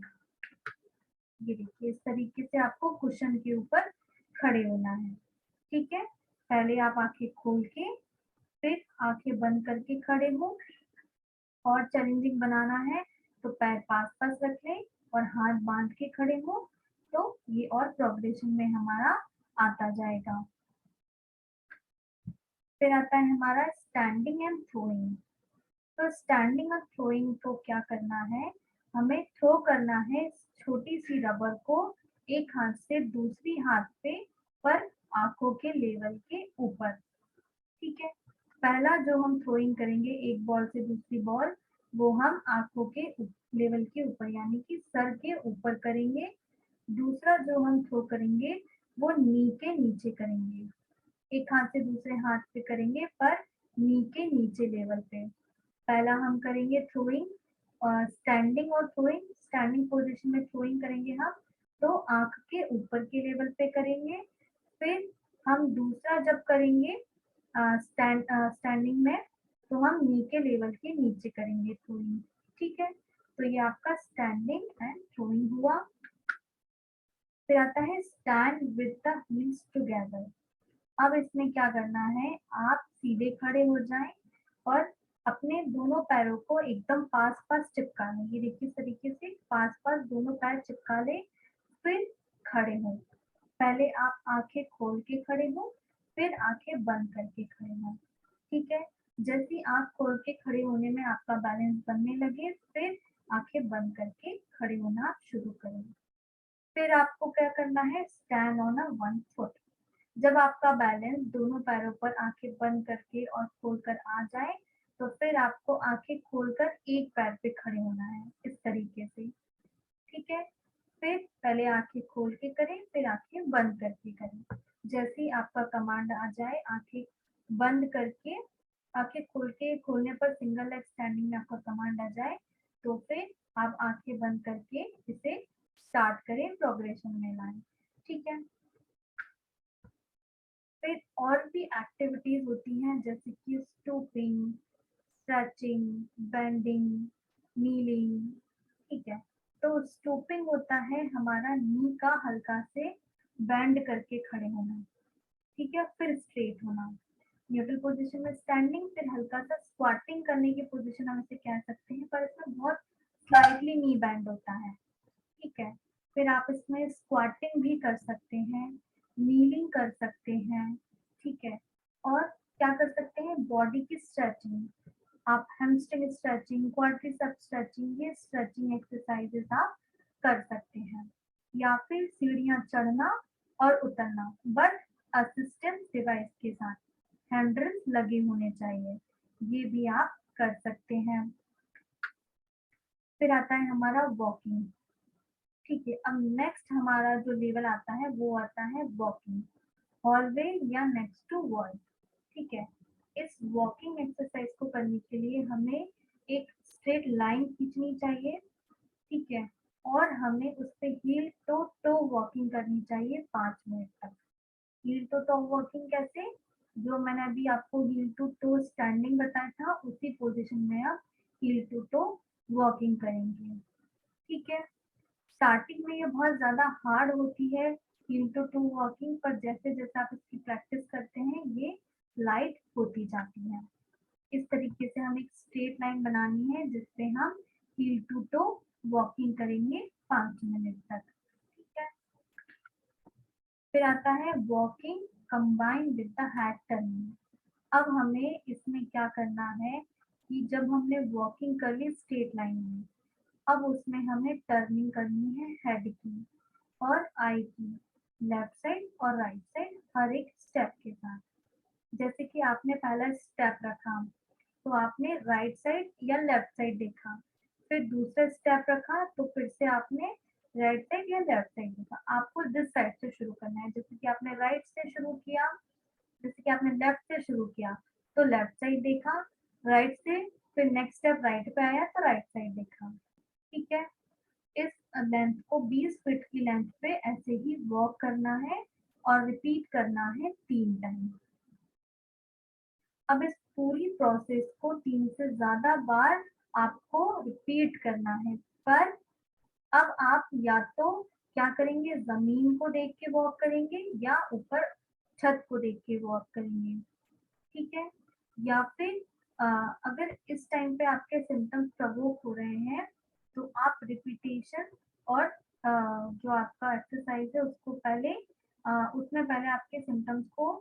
ये देखिए इस तरीके से आपको कुशन के ऊपर खड़े होना है। ठीक है। पहले आप आंखें खोल के फिर आंखें बंद करके खड़े हो। और चैलेंजिंग बनाना है तो पैर पास पास रख लें और हाथ बांध के खड़े हो, तो ये और प्रोग्रेशन में हमारा आता जाएगा। फिर आता है हमारा स्टैंडिंग एंड थ्रोइंग। तो स्टैंडिंग और थ्रोइंग को क्या करना है, हमें थ्रो करना है छोटी सी रबर को एक हाथ से दूसरी हाथ पे पर आंखों के लेवल के ऊपर। ठीक है। पहला जो हम थ्रोइंग करेंगे एक बॉल से दूसरी बॉल, वो हम आंखों के लेवल के ऊपर यानी कि सर के ऊपर करेंगे। दूसरा जो हम थ्रो करेंगे वो नी के नीचे करेंगे, एक हाथ से दूसरे हाथ पे करेंगे पर नी के नीचे लेवल पे। पहला हम करेंगे थ्रोइंग और स्टैंडिंग और थ्रोइंग। स्टैंडिंग पोजीशन में थ्रोइंग करेंगे हम तो आंख के ऊपर के लेवल पे करेंगे। फिर हम दूसरा जब करेंगे स्टैंडिंग में तो हम नी के लेवल के नीचे करेंगे थ्रोइंग। ठीक है। तो ये आपका स्टैंडिंग एंड थ्रोइंग हुआ। फिर आता है stand with the heels together. अब इसमें क्या करना है, आप सीधे खड़े हो जाएं और अपने दोनों पैरों को एकदम पास पास चिपका लें। ये देखिए इस तरीके से पास पास दोनों पैर चिपका लें, फिर खड़े हो। पहले आप आंखें खोल के खड़े हो, फिर आंखें बंद करके खड़े हो। ठीक है। जैसे ही आंख खोल के खड़े होने में आपका बैलेंस बनने लगे, फिर आंखें बंद करके खड़े होना आप शुरू करें। फिर आपको क्या करना है, stand on a one foot. जब आपका बैलेंस दोनों पैरों पर आंखें बंद करके और खोलकर आ जाए, तो फिर आपको आंखें खोलकर एक पैर पे खड़े होना है इस तरीके से। ठीक है। फिर पहले आंखें खोल के करें, फिर आंखें बंद करके करें। जैसे ही आपका कमांड आ जाए आंखें बंद करके, आंखें खोल के खोलने पर सिंगल लेग स्टैंडिंग में आपका कमांड आ जाए, तो फिर आप आंखें बंद करके इसे स्टार्ट करें, प्रोग्रेशन में लाएं। ठीक है। फिर और भी एक्टिविटीज होती हैं जैसे कि स्टूपिंग, स्ट्रेचिंग, बेंडिंग, नीलिंग। ठीक है। तो स्टूपिंग होता है हमारा नी का हल्का से बेंड करके खड़े होना। ठीक है। फिर स्ट्रेट होना, न्यूट्रल पोजीशन में स्टैंडिंग, फिर हल्का सा स्क्वाटिंग करने की पोजीशन हम इसे कह सकते हैं, पर इसमें बहुत स्लाइटली नी बेंड होता है। ठीक है। फिर आप इसमें स्क्वाटिंग भी कर सकते हैं, नीलिंग कर सकते हैं। ठीक है। और क्या कर सकते हैं, बॉडी की स्ट्रेचिंग, आप हैमस्ट्रिंग स्ट्रेचिंग, क्वाड्रिसेप्स स्ट्रेचिंग, ये स्ट्रेचिंग एक्सरसाइजेस आप कर सकते हैं। या फिर सीढ़ियां चढ़ना और उतरना, बट असिस्टेंस डिवाइस के साथ, हैंडल्स लगे होने चाहिए, ये भी आप कर सकते हैं। फिर आता है हमारा वॉकिंग। ठीक है। अब नेक्स्ट हमारा जो लेवल आता है वो आता है वॉकिंग, हॉलवे या नेक्स्ट टू वॉल। ठीक है। इस वॉकिंग एक्सरसाइज को करने के लिए हमें एक स्ट्रेट लाइन खींचनी चाहिए। ठीक है। और हमें उस पे हील टू टो वॉकिंग करनी चाहिए 5 मिनट तक। हील टू टो वॉकिंग कैसे, जो मैंने अभी आपको हील टू टो स्टैंडिंग बताया था उसी पोजीशन में आप हील टू टो वॉकिंग करेंगे। ठीक है। स्टार्टिंग में ये बहुत ज़्यादा हार्ड होती है हील टू टू वॉकिंग, पर जैसे जैसे आप इसकी प्रैक्टिस करते हैं ये लाइट होती जाती है। इस तरीके से हमें एक स्ट्रेट लाइन बनानी है जिससे हम हील टू टो वॉकिंग करेंगे 5 मिनट तक। ठीक है। फिर आता है walking combine with the head turning. अब हमें इसमें क्या करना है कि जब हमने वॉकिंग कर ली स्ट्रेट लाइन में, अब उसमें हमें टर्निंग करनी है हेड की और आई की, लेफ्ट साइड और राइट साइड हर एक स्टेप के साथ। जैसे कि आपने पहला स्टेप रखा, तो आपने राइट साइड या लेफ्ट साइड देखा। फिर दूसरा स्टेप रखा तो फिर से आपने राइट साइड या लेफ्ट साइड देखा। आपको जिस साइड से शुरू करना है, जैसे कि आपने राइट से शुरू किया, जैसे कि आपने लेफ्ट से शुरू किया तो लेफ्ट साइड देखा राइट से, फिर नेक्स्ट स्टेप राइट पे आया तो राइट साइड देखा। ठीक है, इस लेंथ को 20 फीट की लेंथ पे ऐसे ही वॉक करना है और रिपीट करना है 3 टाइम। अब इस पूरी प्रोसेस को 3 से ज्यादा बार आपको रिपीट करना है, पर अब आप या तो क्या करेंगे, जमीन को देख के वॉक करेंगे या ऊपर छत को देख के वॉक करेंगे। ठीक है, या फिर अगर इस टाइम पे आपके सिम्टम्स प्रवोक हो रहे हैं तो आप रिपीटेशन और जो आपका एक्सरसाइज है उसको पहले उसमें पहले आपके सिम्टम्स को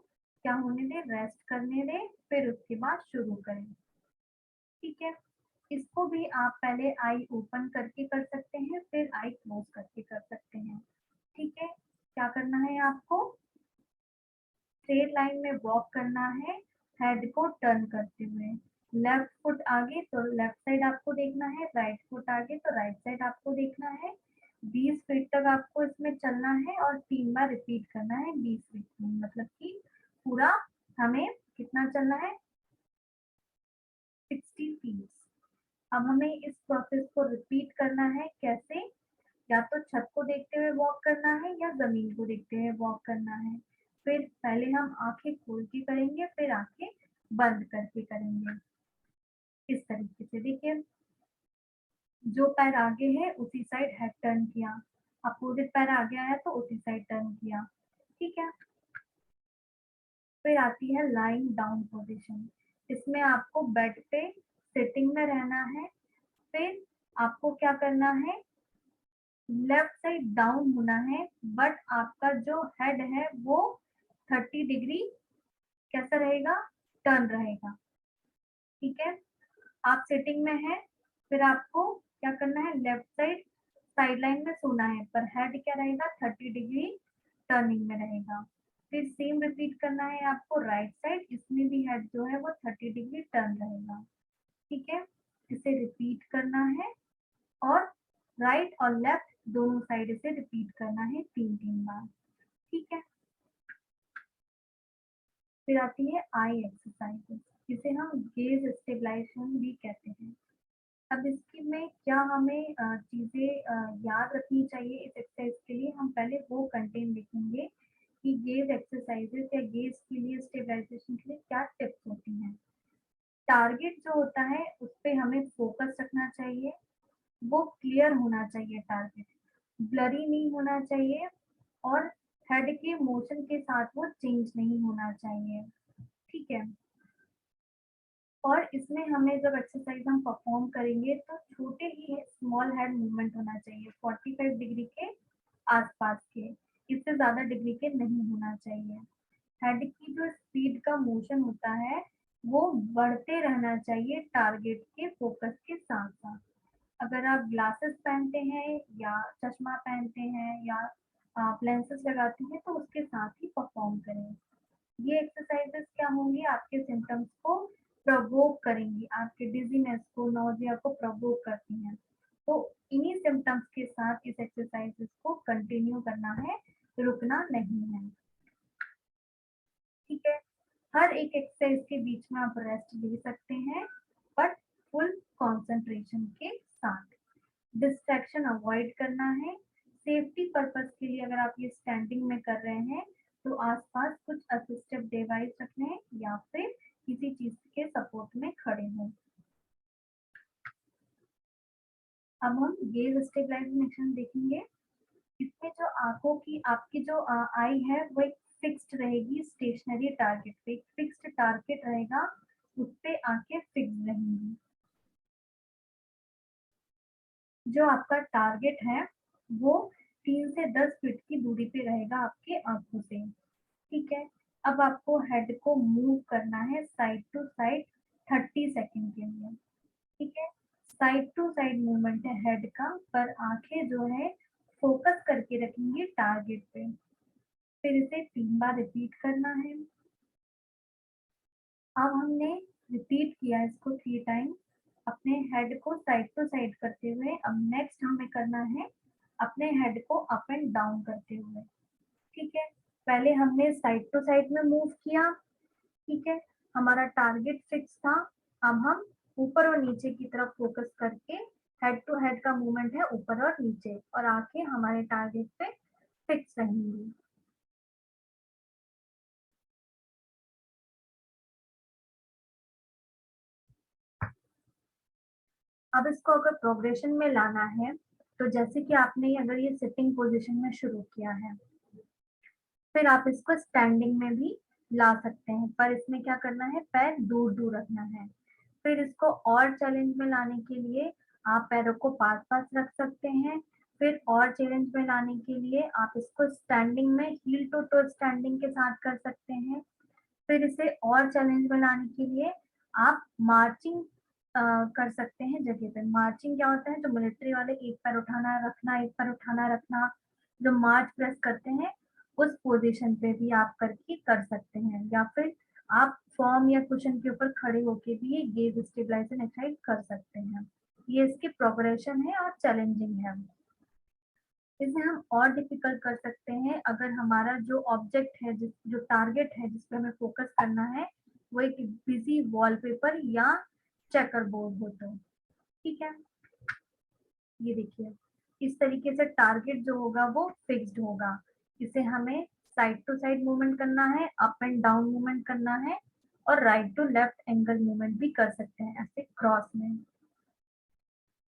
क्या होने दें, रेस्ट करने दें, फिर उसके बाद शुरू करें। ठीक है, इसको भी आप पहले आई ओपन करके कर सकते हैं, फिर आई क्लोज करके कर सकते हैं। ठीक है, क्या करना है आपको, स्ट्रेट लाइन में वॉक करना है, हेड को टर्न करते हुए। लेफ्ट फुट आगे तो लेफ्ट साइड आपको देखना है, राइट फुट आगे तो राइट साइड आपको देखना है। 20 फीट तक आपको इसमें चलना है और 3 बार रिपीट करना है 20 फीट में, मतलब कि पूरा हमें कितना चलना है, 60 फीट। अब हमें इस प्रोसेस को रिपीट करना है, कैसे, या तो छत को देखते हुए वॉक करना है या जमीन को देखते हुए वॉक करना है। फिर पहले हम आंखें खोल के करेंगे, फिर आंखें बंद करके करेंगे। इस तरीके से देखिए, जो पैर आगे है उसी साइड हेड टर्न किया, अपोजिट पैर आगे आया तो उसी साइड टर्न किया। ठीक है, फिर आती है लाइंग डाउन पोजीशन। इसमें आपको बेड पे सिटिंग में रहना है। फिर आपको क्या करना है, लेफ्ट साइड डाउन होना है, बट आपका जो हेड है वो 30 डिग्री कैसा रहेगा, टर्न रहेगा। ठीक है, आप सिटिंग में हैं, फिर आपको क्या करना है, लेफ्ट साइड साइड लाइन में सोना है, पर हेड क्या रहेगा, 30 डिग्री टर्निंग में रहेगा। फिर सेम रिपीट करना है आपको राइट साइड, इसमें भी हेड जो है वो 30 डिग्री टर्न रहेगा। ठीक है, इसे रिपीट करना है और राइट और लेफ्ट दोनों साइड से रिपीट करना है 3-3 बार। ठीक है, फिर आती है आई एक्सरसाइज, जिसे हम गेज स्टेबलाइजेशन भी कहते हैं। अब इसकी में क्या हमें चीजें याद रखनी चाहिए इस एक्सरसाइज के लिए, हम पहले वो कंटेंट देखेंगे कि गेज एक्सरसाइजेस या गेज के लिए स्टेबलाइजेशन के लिए क्या टिप्स होती हैं। टारगेट जो होता है उस पर हमें फोकस रखना चाहिए, वो क्लियर होना चाहिए टारगेट, ब्लरी नहीं होना चाहिए और हेड के मोशन के साथ वो चेंज नहीं होना चाहिए। ठीक है, और इसमें हमें जब एक्सरसाइज हम परफॉर्म करेंगे तो छोटे ही स्मॉल हेड मूवमेंट होना चाहिए, 45 डिग्री के आसपास के, इससे ज्यादा डिग्री के नहीं होना चाहिए। हेड की जो स्पीड का मोशन होता है वो बढ़ते रहना चाहिए टारगेट के फोकस के साथ साथ। अगर आप ग्लासेस पहनते हैं या चश्मा पहनते हैं या आप लेंसेज लगाते हैं तो उसके साथ ही परफॉर्म करें। ये एक्सरसाइजेस क्या होंगी, आपके सिम्टम्स को प्रवोक करेंगी, आपके डिजीनेस को, नोजिया को प्रवोक करती हैं। तो इन्हीं सिम्टम्स के साथ इस एक्सरसाइजेस को कंटिन्यू करना है, रुकना नहीं है। ठीक है, हर एक एक्सरसाइज के बीच में आप रेस्ट ले सकते हैं, बट फुल कंसंट्रेशन के साथ। डिस्ट्रैक्शन अवॉइड करना है। सेफ्टी पर्पस के लिए अगर आप ये स्टैंडिंग में कर रहे हैं तो आसपास कुछ असिस्टिव डिवाइस रखें या फिर किसी चीज के सपोर्ट में खड़े हों। अब हम गेज स्टेबलाइजेशन देखेंगे। इसमें जो आंखों की आपकी जो आई है वो एक फिक्स्ड रहेगी, स्टेशनरी टारगेट पे, एक फिक्स्ड टारगेट रहेगा, उस पे आंखें फिक्स रहेंगी। जो आपका टारगेट है वो 3 से 10 फीट की दूरी पे रहेगा आपके आंखों से। ठीक है, अब आपको हेड को मूव करना है साइड टू साइड 30 सेकेंड के लिए। ठीक है, साइड टू साइड मूवमेंट है हेड का, पर आंखें जो है फोकस करके रखेंगे टारगेट पे। फिर इसे 3 बार रिपीट करना है। अब हमने रिपीट किया इसको 3 टाइम, अपने हेड को साइड टू साइड करते हुए। अब नेक्स्ट हमें करना है अपने हेड को अप एंड डाउन करते हुए। ठीक है, पहले हमने साइड टू साइड में मूव किया। ठीक है, हमारा टारगेट फिक्स था। अब हम ऊपर और नीचे की तरफ फोकस करके हेड टू हेड का मूवमेंट है ऊपर और नीचे, और आंखें हमारे टारगेट पे फिक्स रहेंगी। अब इसको अगर प्रोग्रेशन में लाना है तो जैसे कि आपने अगर ये सिटिंग पोजीशन में शुरू किया है, फिर आप इसको स्टैंडिंग में भी ला सकते हैं, पर इसमें क्या करना है, पैर दूर दूर रखना है। फिर इसको और चैलेंज में लाने के लिए आप पैरों को पास पास रख सकते हैं। फिर और चैलेंज में लाने के लिए आप इसको स्टैंडिंग में हील टू टो स्टैंडिंग के साथ कर सकते हैं। फिर इसे और चैलेंज में लाने के लिए आप मार्चिंग कर सकते हैं जगह पे। मार्चिंग क्या होता है, जो मिलिट्री वाले एक पैर उठाना रखना, एक पैर उठाना रखना, जो मार्च प्रेस करते हैं, उस पोजीशन पे भी आप करके कर सकते हैं। या फिर आप फॉर्म या कुशन के ऊपर खड़े होके भी ये गेज स्टेबलाइजेशन एक्सरसाइज कर सकते हैं। ये इसकी प्रोग्रेशन है और चैलेंजिंग है। इसे हम और डिफिकल्ट कर सकते हैं अगर हमारा जो ऑब्जेक्ट है, जो टारगेट है जिस पे हमें फोकस करना है, वो एक बिजी वॉलपेपर या चेकर बोर्ड हो तो। ठीक है, ये देखिए, इस तरीके से टारगेट जो होगा वो फिक्स्ड होगा। इसे हमें साइड टू साइड मूवमेंट करना है, अप एंड डाउन मूवमेंट करना है, और right to left angle movement भी कर सकते हैं ऐसे क्रॉस में।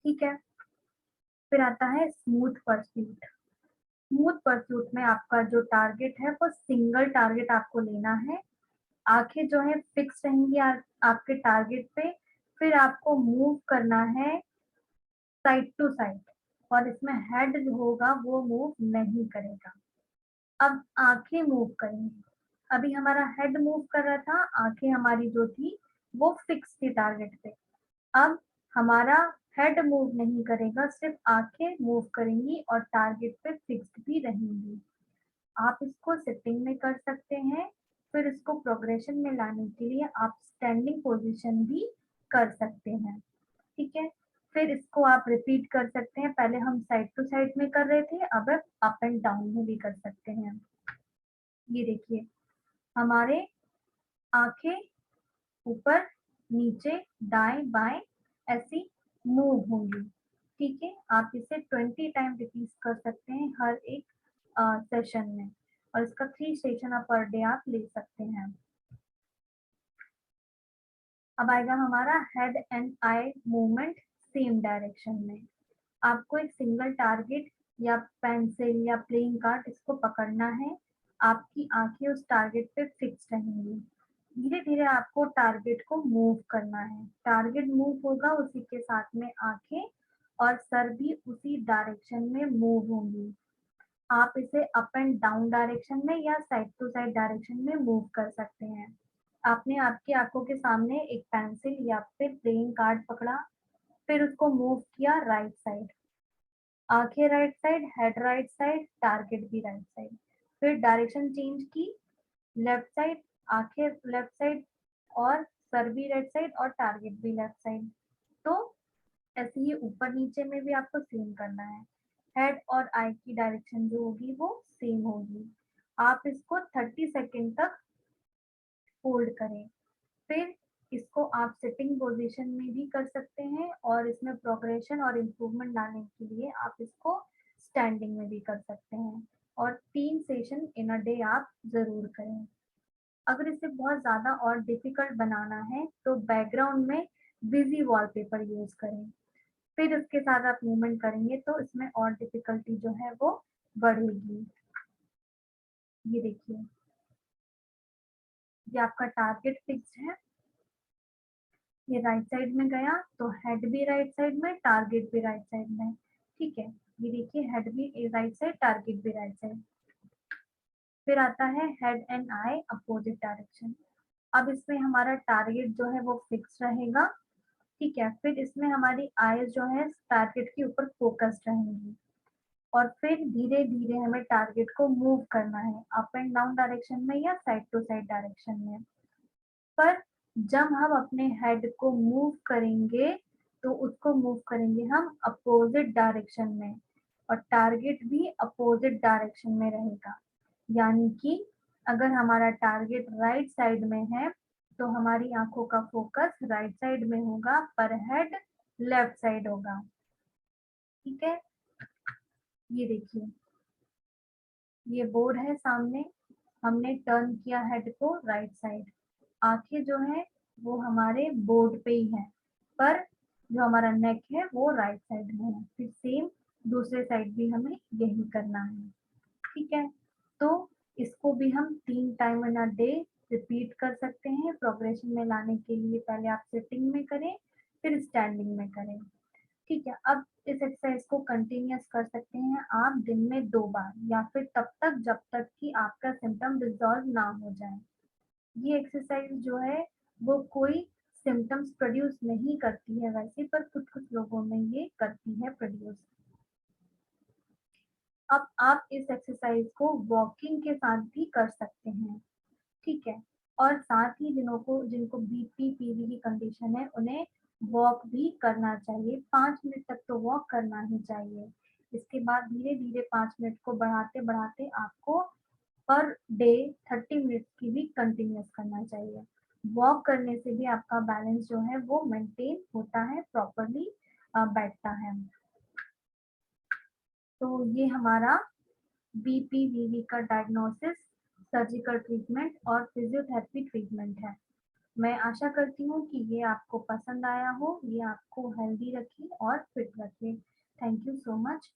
ठीक है, फिर आता है स्मूथ परस्यूट। स्मूथ परस्यूट में आपका जो टारगेट है वो सिंगल टारगेट आपको लेना है। आंखें जो है फिक्स रहेंगी आपके टारगेट पे। फिर आपको मूव करना है साइड टू साइड, और इसमें हेड जो होगा वो मूव नहीं करेगा। अब आंखें मूव करेंगी। अभी हमारा हेड मूव कर रहा था, आंखें हमारी जो थी वो फिक्स थी टारगेट पे। अब हमारा हेड मूव नहीं करेगा, सिर्फ आंखें मूव करेंगी और टारगेट पे फिक्स्ड भी रहेंगी। आप इसको सिटिंग में कर सकते हैं। फिर इसको प्रोग्रेशन में लाने के लिए आप स्टैंडिंग पोजीशन भी कर सकते हैं। ठीक है, फिर इसको आप रिपीट कर सकते हैं। पहले हम साइड टू साइड में कर रहे थे, अब अप एंड डाउन में भी कर सकते हैं। ये देखिए, हमारे आंखें ऊपर नीचे दाएं बाएं ऐसी मूव होंगी। ठीक है, आप इसे 20 टाइम रिपीट कर सकते हैं हर एक सेशन में, और इसका 3 सेशन आप पर डे आप ले सकते हैं। अब आएगा हमारा head and eye movement same direction में। आपको एक सिंगल टारगेट या पेंसिल या प्लेइंग कार्ड इसको पकड़ना है। आपकी आंखें उस टारगेट पे फिक्स रहेंगी। धीरे धीरे आपको टारगेट को मूव करना है। टारगेट मूव होगा, उसी के साथ में आंखें और सर भी उसी डायरेक्शन में मूव होंगी। आप इसे अप एंड डाउन डायरेक्शन में या साइड टू साइड डायरेक्शन में मूव कर सकते हैं। आपने आपकी आंखों के सामने एक पेंसिल या फिर प्लेइंग कार्ड पकड़ा, फिर उसको मूव किया राइट साइड, आंखें right side, head right side, target भी राइट साइड। फिर डायरेक्शन चेंज की, लेफ्ट साइड, आंखें लेफ्ट साइड, और सर भी राइट साइड और टारगेट भी लेफ्ट साइड। तो ऐसे ही ऊपर नीचे में भी आपको सेम करना है। हेड और आई की डायरेक्शन जो होगी वो सेम होगी। आप इसको 30 सेकेंड तक होल्ड करें। फिर इसको आप सिटिंग पोजीशन में भी कर सकते हैं, और इसमें प्रोग्रेशन और इम्प्रूवमेंट लाने के लिए आप इसको स्टैंडिंग में भी कर सकते हैं। और 3 सेशन इन अ डे आप जरूर करें। अगर इसे बहुत ज्यादा और डिफिकल्ट बनाना है तो बैकग्राउंड में बिजी वॉलपेपर यूज करें। फिर उसके साथ आप मूवमेंट करेंगे तो इसमें और डिफिकल्टी जो है वो बढ़ेगी। ये देखिए, ये आपका टारगेट फिक्स है। ये राइट साइड में गया तो हेड भी राइट साइड में, टारगेट भी राइट साइड में। ठीक है, ये देखिए, हेड भी राइट साइड, टारगेट भी राइट साइड। फिर आता है head and I opposite direction. अब इसमें हमारा टारगेट जो है वो फिक्स रहेगा। ठीक है, फिर इसमें हमारी आईज जो है टारगेट के ऊपर फोकस्ड रहेंगी, और फिर धीरे धीरे हमें टारगेट को मूव करना है अप एंड डाउन डायरेक्शन में या साइड टू साइड डायरेक्शन में। पर जब हम अपने हेड को मूव करेंगे तो उसको मूव करेंगे हम अपोजिट डायरेक्शन में, और टारगेट भी अपोजिट डायरेक्शन में रहेगा। यानी कि अगर हमारा टारगेट राइट साइड में है तो हमारी आंखों का फोकस राइट साइड में होगा, पर हेड लेफ्ट साइड होगा। ठीक है, ये देखिए, ये बोर्ड है सामने, हमने टर्न किया हेड को राइट साइड, आंखें जो है वो हमारे बोर्ड पे ही है, पर जो हमारा नेक है वो राइट साइड में है। फिर सेम दूसरे साइड भी हमें यही करना है। ठीक है, तो इसको भी हम 3 time in a day repeat कर सकते हैं। प्रोग्रेशन में लाने के लिए पहले आप सिटिंग में करें, फिर स्टैंडिंग में करें। ठीक है, अब इस एक्सरसाइज को कंटिन्यूस कर सकते हैं आप दिन में 2 बार, या फिर तब तक जब तक कि आपका सिम्टम रिजॉल्व ना हो जाए। ये एक्सरसाइज जो है वो कोई सिम्टम्स प्रोड्यूस नहीं करती है वैसे, पर कुछ कुछ लोगों में ये करती है प्रोड्यूस। अब आप इस एक्सरसाइज को वॉकिंग के साथ भी कर सकते हैं। ठीक है, और साथ ही जिनको बीपी पीवी की कंडीशन है उन्हें वॉक भी करना चाहिए। 5 मिनट तक तो वॉक करना ही चाहिए। इसके बाद धीरे धीरे 5 मिनट को बढ़ाते बढ़ाते आपको पर डे 30 मिनट की भी कंटिन्यूस करना चाहिए। वॉक करने से भी आपका बैलेंस जो है वो मेंटेन होता है, प्रॉपरली बैठता है। तो ये हमारा बीपीवीवी का डायग्नोसिस, सर्जिकल ट्रीटमेंट और फिजियोथेरेपी ट्रीटमेंट है। मैं आशा करती हूँ कि ये आपको पसंद आया हो, ये आपको हेल्दी रखे और फिट रखे। Thank you so much.